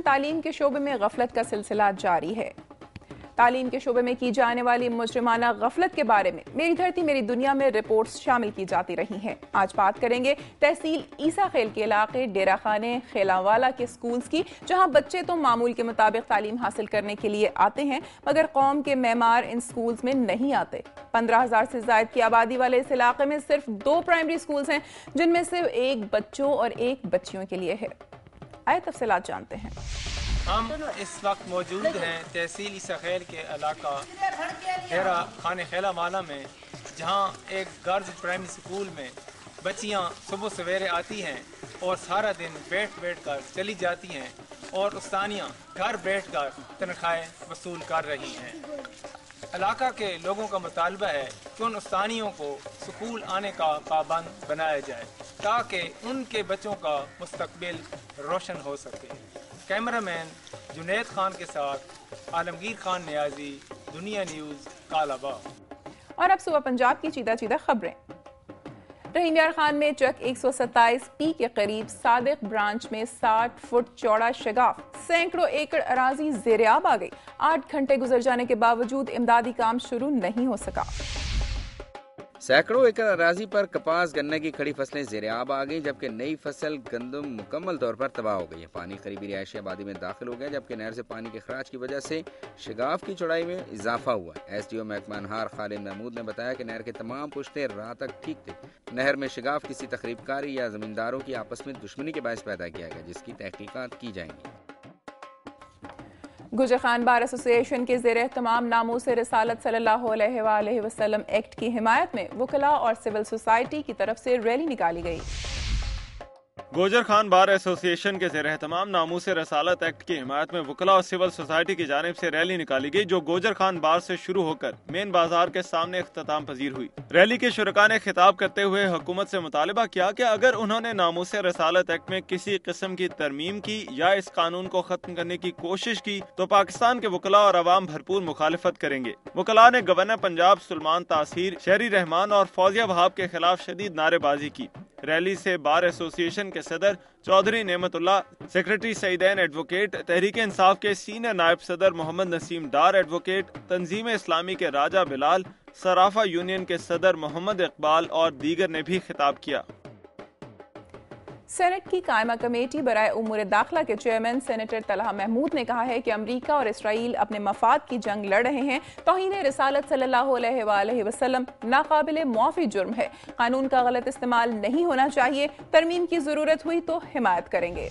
तालीम के शोबे में गफलत का सिलसिला जारी है। तालीम के शोबे में की जाने वाली मुजरिमाना गफलत के बारे में मेरी धरती मेरी दुनिया में रिपोर्ट्स शामिल की जाती रही हैं। आज बात करेंगे तहसील ईसा खेल के इलाके डेरा खाने खेलावाला के स्कूल्स की, जहां बच्चे तो मामूल के मुताबिक तालीम हासिल करने के लिए आते हैं, मगर कौम के मेमार इन स्कूल्स में नहीं आते। 15,000 से ज्यादा की आबादी वाले इस इलाके में सिर्फ 2 प्राइमरी स्कूल्स हैं, जिनमें से एक बच्चों और एक बच्चियों के लिए है। आइए तफसीलात जानते हैं। हम इस वक्त मौजूद हैं तहसील ईसा खेल के इलाका डेरा खाने खेलावाला में, जहां एक गर्ल्स प्राइमरी स्कूल में बच्चियां सुबह सवेरे आती हैं और सारा दिन बैठ कर चली जाती हैं और उस्तानियां घर बैठ कर तनख्वाहें वसूल कर रही हैं। इलाका के लोगों का मुतालबा है कि उन उस्तानियों को स्कूल आने का पाबंद बनाया जाए ताकि उनके बच्चों का मुस्तकबिल रोशन हो सके। कैमरामैन जुनैद खान के साथ आलमगीर खान नियाजी, दुनिया न्यूज़, कालाबाग। और अब सुबह पंजाब की चीदा चीदा खबरें। रहीम यार खान में चक 127 पी के करीब सादिक ब्रांच में 60 फुट चौड़ा शगाफ, सैकड़ों एकड़ अराजी ज़ेर-ए-आब आ गई। 8 घंटे गुजर जाने के बावजूद इमदादी काम शुरू नहीं हो सका। सैकड़ों एकड़ अराजी पर कपास गन्ने की खड़ी फसलें ज़ेर-ए-आब आ गई, जबकि नई फसल गंदम मुकम्मल तौर पर तबाह हो गई है। पानी करीबी रिहायशी आबादी में दाखिल हो गया, जबकि नहर से पानी के खराज की वजह से शगाफ की चौड़ाई में इजाफा हुआ है। SDO महकमा अनहार खालिद महमूद ने बताया कि नहर के तमाम पुश्ते रात तक ठीक थे। नहर में शगाफ किसी तखरीबकारी या जमींदारों की आपस में दुश्मनी के बायस पैदा किया गया, जिसकी तहकीकात की जाएंगी। गुजर खान बार एसोसिएशन के ज़ेर एहतमाम नामूस रिसालत सल्लल्लाहु अलैहि वसल्लम एक्ट की हिमायत में वकला और सिविल सोसाइटी की तरफ से रैली निकाली गई। गोजर खान बार एसोसिएशन के ज़ेर एहतमाम नामूस रसालत एक्ट की हिमायत में वकला और सिविल सोसाइटी की जानिब से रैली निकाली गई, जो गोजर खान बार से शुरू होकर मेन बाजार के सामने इख्तिताम पजीर हुई। रैली के शुरका ने खिताब करते हुए हुकूमत से मुतालबा किया कि अगर उन्होंने नामूस रसालत एक्ट में किसी किस्म की तरमीम की या इस कानून को खत्म करने की कोशिश की तो पाकिस्तान के वकला और अवाम भरपूर मुखालिफत करेंगे। वकला ने गवर्नर पंजाब सुलेमान तासीर, शहरी रहमान और फौजिया वहाब के खिलाफ शदीद नारेबाजी की। रैली से बार एसोसिएशन के सदर चौधरी नेमतुल्लाह, सेक्रेटरी सईदैन एडवोकेट, तहरीक इंसाफ के सीनियर नायब सदर मोहम्मद नसीम डार एडवोकेट, तंजीम इस्लामी के राजा बिलाल, सराफा यूनियन के सदर मोहम्मद इकबाल और दीगर ने भी खिताब किया। सेनेट की कायमा कमेटी बराए उमूर दाखिला के चेयरमैन सेनेटर तलहा महमूद ने कहा है कि अमरीका और इसराइल अपने मफाद की जंग लड़ रहे हैं। तौहीन रिसालत सल्लल्लाहु अलैहि वसल्लम नाकाबिले मुआफी जुर्म है। कानून का गलत इस्तेमाल नहीं होना चाहिए। तरमीम की जरूरत हुई तो हिमायत करेंगे।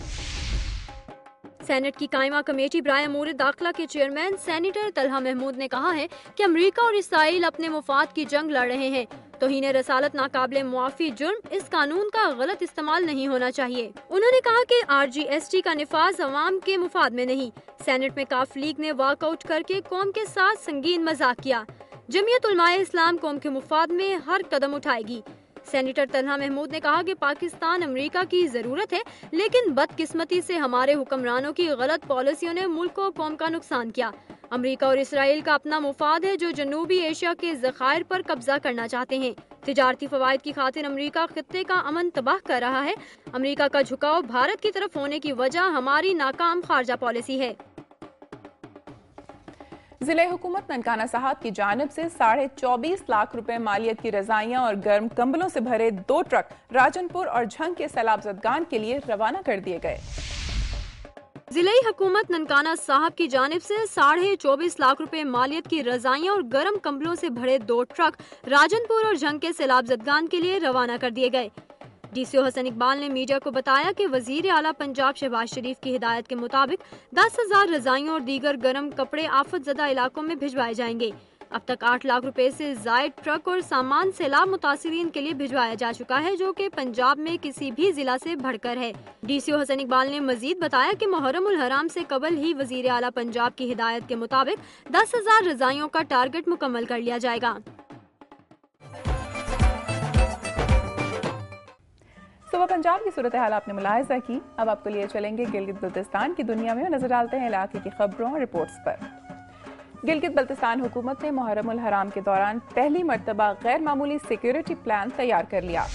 सेनेट की कायमा कमेटी बराए उमूर दाखिला के चेयरमैन सेनेटर तलहा महमूद ने कहा है कि अमरीका और इसराइल अपने मफाद की जंग लड़ रहे हैं। तौहीन रसालत नाकाबिले मुआफी जुर्म, इस कानून का गलत इस्तेमाल नहीं होना चाहिए। उन्होंने कहा कि RGST का निफाज अवाम के मुफाद में नहीं। सेनेट में काफ लीग ने वॉकआउट करके कौम के साथ संगीन मजाक किया। जमीयत उलमाए इस्लाम कौम के मुफाद में हर कदम उठाएगी। सेनेटर तलहा महमूद ने कहा कि पाकिस्तान अमेरिका की जरूरत है, लेकिन बदकिस्मती से हमारे हुक्मरानों की गलत पॉलिसियों ने मुल्क और कौम का नुकसान किया। अमेरिका और इसराइल का अपना मुफाद है, जो जनूबी एशिया के ज़खायर पर कब्जा करना चाहते हैं। तिजारती फवायद की खातिर अमेरिका खित्ते का अमन तबाह कर रहा है। अमेरिका का झुकाव भारत की तरफ होने की वजह हमारी नाकाम खारजा पॉलिसी है। जिले हुकूमत ननकाना साहब की जानिब से 24.5 लाख रुपए मालियत की रजाइयां और गर्म कंबलों से भरे 2 ट्रक राजनपुर और झंग के सैलाब ज़दगान के लिए रवाना कर दिए गए। जिले हुकूमत ननकाना साहब की जानिब से 24.5 लाख रुपए मालियत की रजाइयां और गर्म कंबलों से भरे 2 ट्रक राजनपुर और झंग के सैलाब ज़दगान के लिए रवाना कर दिए गए। DCO हसन इकबाल ने मीडिया को बताया कि वजीर आला पंजाब शहबाज शरीफ की हिदायत के मुताबिक 10,000 रजाइयों और दीगर गर्म कपड़े आफत ज़दा इलाकों में भिजवाए जाएंगे। अब तक 8 लाख रुपए से जायद ट्रक और सामान सैलाब मुतासिरीन के लिए भिजवाया जा चुका है, जो कि पंजाब में किसी भी जिला से बढ़कर है। DCO हसन इकबाल ने मजीद बताया कि मुहर्रम उल हराम से कबल ही वजीर आला पंजाब की हिदायत के मुताबिक 10,000 रजाइयों का टारगेट मुकम्मल कर लिया जाएगा। सुबह पंजाब की सूरत हाल आपने मुलाहिजा की। अब आपको लिए चलेंगे गिलगित बल्तिस्तान की दुनिया में और नजर डालते हैं इलाके की खबरों और रिपोर्ट्स पर। गिलगित बल्तिस्तान हुकूमत ने मुहर्रम उल हराम के दौरान पहली मर्तबा गैर मामूली सिक्योरिटी प्लान तैयार कर लिया।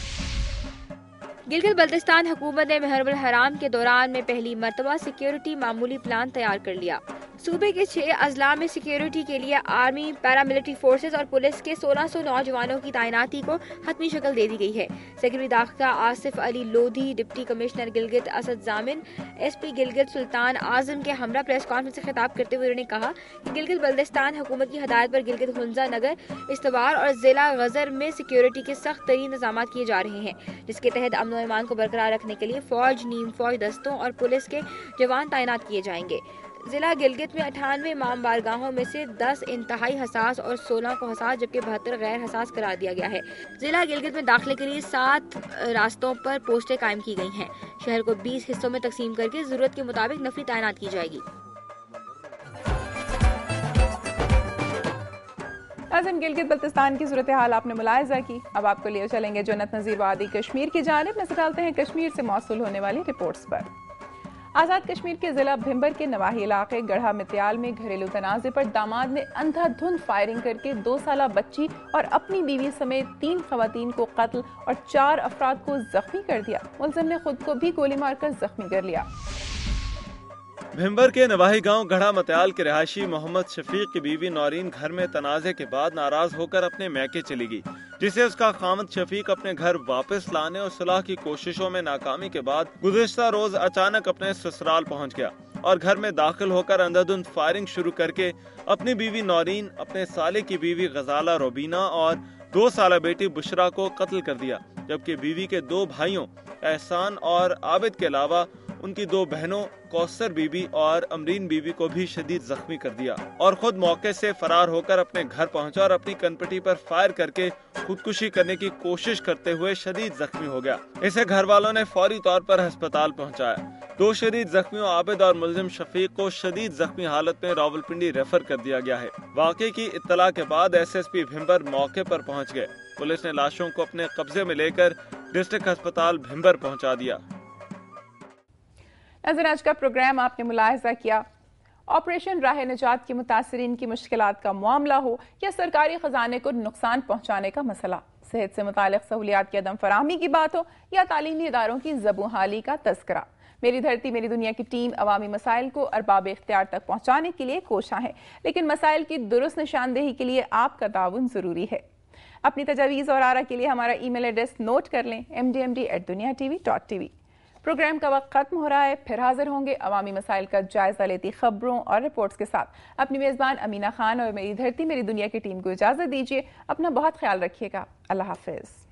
गिलगित बल्तिस्तान हुकूमत ने मुहर्रम हराम के दौरान में पहली मरतबा सिक्योरिटी मामूली प्लान तैयार कर लिया। सूबे के 6 अजला में सिक्योरिटी के लिए आर्मी, पैरामिलिट्री फोर्सेस और पुलिस के 1600 नौजवानों की तैनाती को हतमी शक्ल दे दी गई है। सेक्रेटरी दाखिला आसिफ अली लोधी, डिप्टी कमिश्नर गिलगित असद जामिन, SP गिलगित सुल्तान आजम के हमरा प्रेस कॉन्फ्रेंस से खिताब करते हुए उन्होंने कहा कि गिलगित बल्तिस्तान हुकूमत की हदायत पर गिलगित हुंजा नगर, इस्तवार और जिला गजर में सिक्योरिटी के सख्त तरीन इंतजाम किए जा रहे हैं, जिसके तहत अमन और ईमान को बरकरार रखने के लिए फौज, नीम फौज दस्तों और पुलिस के जवान तैनात किए जाएंगे। जिला गिलगित में 98 इमाम बारगाहों में से 10 इंतहाई हसास और 16 को हसास जबकि 72 गैर हसास करार दिया गया है। जिला गिलगित में दाखिले के लिए 7 रास्तों पर पोस्टें कायम की गई हैं। शहर को 20 हिस्सों में तकसीम करके जरूरत के मुताबिक नफरी तैनात की जाएगी। नाज़रीन, गिलगित बल्तिस्तान की सूरत हाल आपने मुलाहिजा की। अब आपको लिए चलेंगे जन्नत नज़ीर वादी कश्मीर की जानिब। नजर डालते हैं कश्मीर से मौसूल होने वाली रिपोर्ट्स पर। आज़ाद कश्मीर के जिला भिम्बर के नवाही इलाके गढ़ा मित्याल में घरेलू तनाज़े पर दामाद ने अंधाधुंध फायरिंग करके 2 साला बच्ची और अपनी बीवी समेत 3 खवातीन को कत्ल और 4 अफराद को जख्मी कर दिया। मुलजिम ने खुद को भी गोली मारकर जख्मी कर लिया। भिम्बर के नवाही गांव गढ़ा मत्याल के रहायशी मोहम्मद शफीक की बीवी नौरीन घर में तनाजे के बाद नाराज होकर अपने मैके चली गई, जिसे उसका खामद शफीक अपने घर वापस लाने और सुलह की कोशिशों में नाकामी के बाद गुज़िश्ता रोज अचानक अपने ससुराल पहुंच गया और घर में दाखिल होकर अंधाधुंध फायरिंग शुरू करके अपनी बीवी नौरीन, अपने साले की बीवी गजाला रोबीना और 2 साला बेटी बुशरा को कत्ल कर दिया, जबकि बीवी के 2 भाइयों एहसान और आबिद के अलावा उनकी 2 बहनों कौसर बीबी और अमरीन बीबी को भी शदीद जख्मी कर दिया और खुद मौके से फरार होकर अपने घर पहुंचा और अपनी कनपटी पर फायर करके खुदकुशी करने की कोशिश करते हुए शदीद जख्मी हो गया। इसे घर वालों ने फौरी तौर पर अस्पताल पहुंचाया। 2 शदीद जख्मियों आबिद और मुलजिम शफीक को शदीद जख्मी हालत में रावलपिंडी रेफर कर दिया गया है। वाकये की इत्तला के बाद SSP भिम्बर मौके पर पहुँच गए। पुलिस ने लाशों को अपने कब्जे में लेकर डिस्ट्रिक्ट अस्पताल भिम्बर पहुँचा दिया। नज़र आज का प्रोग्राम आपने मुलाहिजा किया। ऑपरेशन राह निजात के मुतासरीन की मुश्किलात का मामला हो या सरकारी खजाने को नुकसान पहुंचाने का मसला, सेहत से मुतालिक सहूलियात की अदम फराहमी की बात हो या तालीमी इदारों की ज़बूहाली का तस्करा, मेरी धरती मेरी दुनिया की टीम अवामी मसाइल को अरबाब इख्तियार तक पहुंचाने के लिए कोशा है, लेकिन मसाइल की दुरुस्त निशानदेही के लिए आपका ताउन ज़रूरी है। अपनी तजावीज़ और आरा के लिए हमारा ईमेल एड्रेस नोट कर लें, mdmd@duniatv.tv। प्रोग्राम का वक्त खत्म हो रहा है, फिर हाजिर होंगे अवामी मसाइल का जायजा लेती खबरों और रिपोर्ट्स के साथ। अपनी मेज़बान अमीना खान और मेरी धरती मेरी दुनिया की टीम को इजाज़त दीजिए। अपना बहुत ख्याल रखिएगा। अल्लाह हाफिज़।